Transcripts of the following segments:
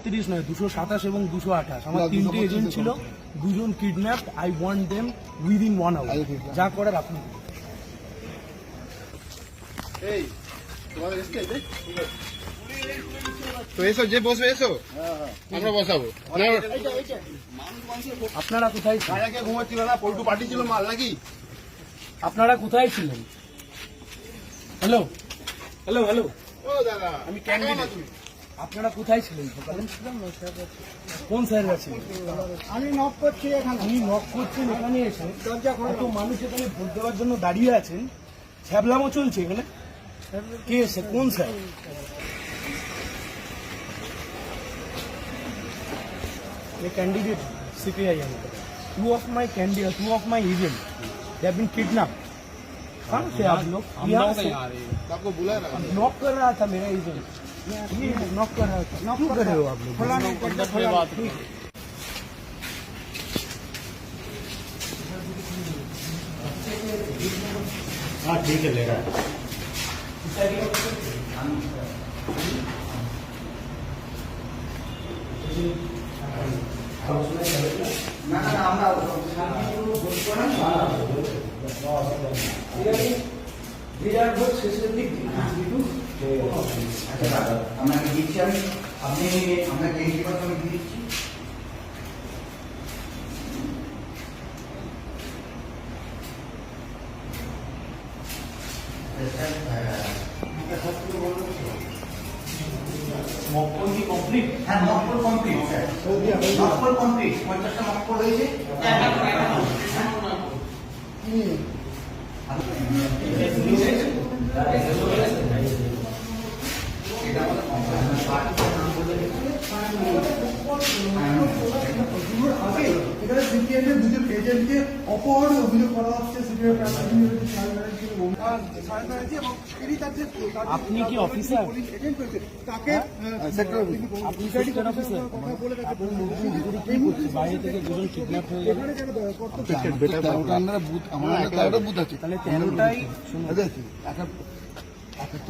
236 নয়, 227 এবং 228 আমার তিনটে এজেন্ট ছিল, দুজন kidnap. I want them within 1 hour. যা করার আপনি তো এসো, যে বসবে এসো, আমরা বসাবো। আপনারা কোথায় ছিলেন? আগে ঘুমাচ্ছিল না, পল্টু পার্টি ছিল মাল নাকি? আপনারা কোথায় ছিলেন? হ্যালো হ্যালো হ্যালো, ও দাদা, আমি ক্যান্ডিডেট। আপনারা কোথায় ছিলেন সকালে? কোন স্যার আছেন? আমি নক করছি এখানে। আপনি নক করছেন এখানে এসে, দরজা খোলা, তো মানুষ এখানে ভোট দেওয়ার জন্য দাঁড়িয়ে আছেন, ছ্যাবলামো চলছে এখানে। কে এসে? কোন স্যার? ये कैंडिडेट सीपीआई है। Two of my agent they have been kidnap. कहाँ से आप लोग? यहाँ से आपको बुलाया ना? नॉक कर रहा था मेरा एजेंट, ये नॉक कर रहा था। क्यों कर रहे हो आप लोग? खोला नहीं, दरजा खोला नहीं। हाँ ठीक है, ले रहा है। আপনাকে দিচ্ছি আমি, আপনি আপনাকে এই কথা আমি দিচ্ছি। মকপল কি কমপ্লিট? হ্যাঁ, mock poll complete sir, mock poll complete. 50টা মকপল হয়েছে। এখানে সিপিএমের দুজন এজেন্টকে অপহরণ অভিযোগ করা হচ্ছে। সিপিএম আপনি কি অফিসার? তাকে আপনি সেক্টর অফিসার? কি করছে? বাইরে থেকে দুজন কিডন্যাপ হয়ে গেল। তাহলে 13টাই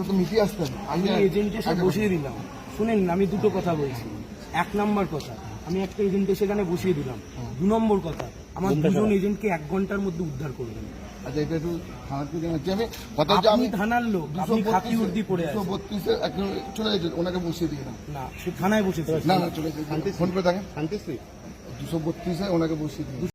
তো মিটিয়ে আসতে হবে। আমি এজেন্টের সাথে বসিয়ে দিলাম। শুনেন, আমি দুটো কথা বলছি। 1 নম্বর কথা, আমি একটা এজেন্টে সেখানে বসিয়ে দিলাম। 2 নম্বর কথা, আমার দুজন এজেন্টকে 1 ঘন্টার মধ্যে উদ্ধার করবেন। আচ্ছা, এটা একটু থানাতে জানাচ্ছি আমি। কথা হচ্ছে, আপনি আমি থানার লোক, আপনি খাকি উর্দি পড়ে আছেন। 232 এখন চলে যেতে, ওনাকে বসিয়ে দিয়ে না, সে থানায় বসেছে। না, চলে যেতে, ফোন করে দেখেন। 232 ওনাকে বসিয়ে দিয়ে